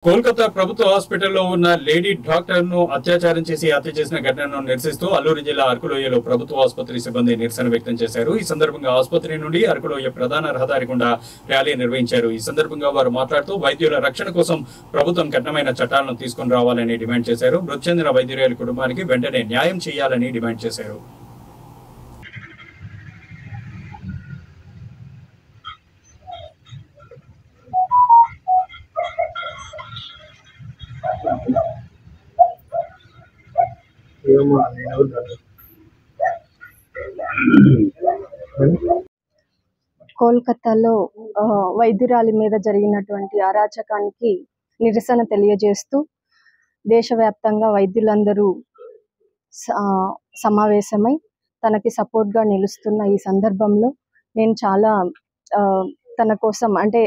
కోల్కతా ప్రభుత్వ హాస్పిటల్లో ఉన్న లేడీ డాక్టర్ను అత్యాచారం చేసి హత్య చేసిన ఘటనను నిరసిస్తూ అల్లూరు జిల్లా అరకులోయలో ప్రభుత్వ ఆసుపత్రి సిబ్బంది నిరసన వ్యక్తం చేశారు. ఈ సందర్భంగా ఆసుపత్రి నుండి అరకులోయ ప్రధాన రహదారి గుండా ర్యాలీ నిర్వహించారు. ఈ సందర్భంగా వారు మాట్లాడుతూ వైద్యుల రక్షణ కోసం ప్రభుత్వం కఠినమైన చట్టాలను తీసుకుని రావాలని డిమాండ్ చేశారు. మృతి చెందిన వైద్యురాలి కుటుంబానికి వెంటనే న్యాయం చేయాలని డిమాండ్ చేశారు. కోల్కతాలో వైద్యురాలి మీద జరిగినటువంటి అరాచకానికి నిరసన తెలియజేస్తూ దేశవ్యాప్తంగా వైద్యులందరూ సమావేశమై తనకి సపోర్ట్గా నిలుస్తున్న ఈ సందర్భంలో నేను చాలా తన కోసం అంటే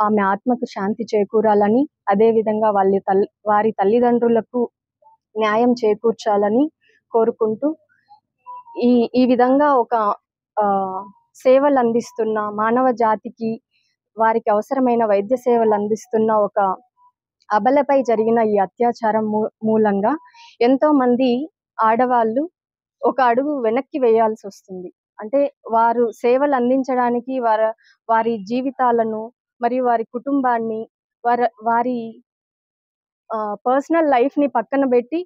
ఆమె ఆత్మకు శాంతి చేకూరాలని, అదేవిధంగా వారి తల్లిదండ్రులకు న్యాయం చేకూర్చాలని కోరుకుంటూ ఈ విధంగా ఒక సేవలు అందిస్తున్న మానవ జాతికి వారికి అవసరమైన వైద్య సేవలు అందిస్తున్న ఒక అబలపై జరిగిన ఈ అత్యాచారం మూలంగా ఎంతో మంది ఆడవాళ్ళు ఒక అడుగు వెనక్కి వేయాల్సి వస్తుంది. అంటే వారు సేవలు అందించడానికి వారి జీవితాలను మరియు వారి కుటుంబాన్ని వారి పర్సనల్ లైఫ్ ని పక్కన పెట్టి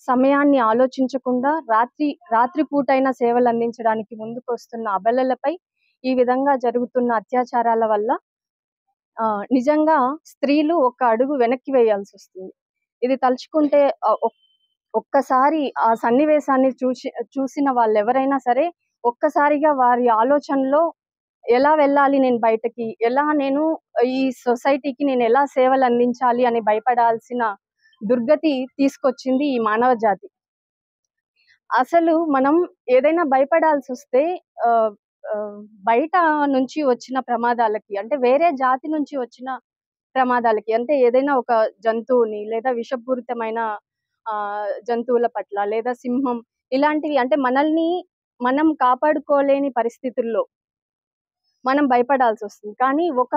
సమయాన్ని ఆలోచించకుండా రాత్రి పూటైన సేవలు అందించడానికి ముందుకు వస్తున్న అబలలపై ఈ విధంగా జరుగుతున్న అత్యాచారాల వల్ల నిజంగా స్త్రీలు ఒక అడుగు వెనక్కి వేయాల్సి వస్తుంది. ఇది తలుచుకుంటే ఒక్కసారి ఆ సన్నివేశాన్ని చూసిన వాళ్ళు ఎవరైనా సరే ఒక్కసారిగా వారి ఆలోచనలో ఎలా వెళ్ళాలి, నేను బయటకి ఎలా, నేను ఈ సొసైటీకి నేను ఎలా సేవలు అందించాలి అని భయపడాల్సిన దుర్గతి తీసుకొచ్చింది ఈ మానవ జాతి. అసలు మనం ఏదైనా భయపడాల్సి వస్తే బయట నుంచి వచ్చిన ప్రమాదాలకి, అంటే వేరే జాతి నుంచి వచ్చిన ప్రమాదాలకి, అంటే ఏదైనా ఒక జంతువుని లేదా విషపూరితమైన జంతువుల పట్ల లేదా సింహం ఇలాంటివి, అంటే మనల్ని మనం కాపాడుకోలేని పరిస్థితుల్లో మనం భయపడాల్సి వస్తుంది. కానీ ఒక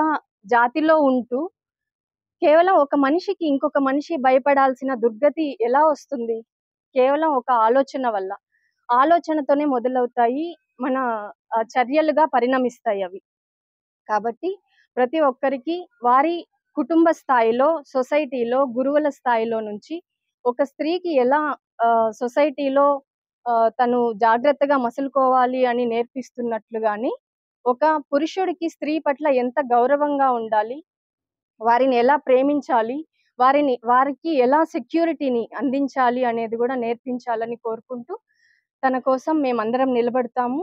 జాతిలో ఉంటూ కేవలం ఒక మనిషికి ఇంకొక మనిషి భయపడాల్సిన దుర్గతి ఎలా వస్తుంది? కేవలం ఒక ఆలోచన వల్ల. ఆలోచనతోనే మొదలవుతాయి మన చర్యలుగా పరిణమిస్తాయి అవి. కాబట్టి ప్రతి ఒక్కరికి వారి కుటుంబ స్థాయిలో, సొసైటీలో, గురువుల స్థాయిలో నుంచి ఒక స్త్రీకి ఎలా సొసైటీలో తను జాగ్రత్తగా మసులుకోవాలి అని నేర్పిస్తున్నట్లుగాని ఒక పురుషుడికి స్త్రీ పట్ల ఎంత గౌరవంగా ఉండాలి, వారిని ఎలా ప్రేమించాలి, వారికి ఎలా సెక్యూరిటీని అందించాలి అనేది కూడా నేర్పించాలని కోరుకుంటూ తన కోసం మేమందరం నిలబడతాము.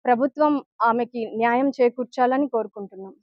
ప్రభుత్వం ఆమెకి న్యాయం చేకూర్చాలని కోరుకుంటున్నాం.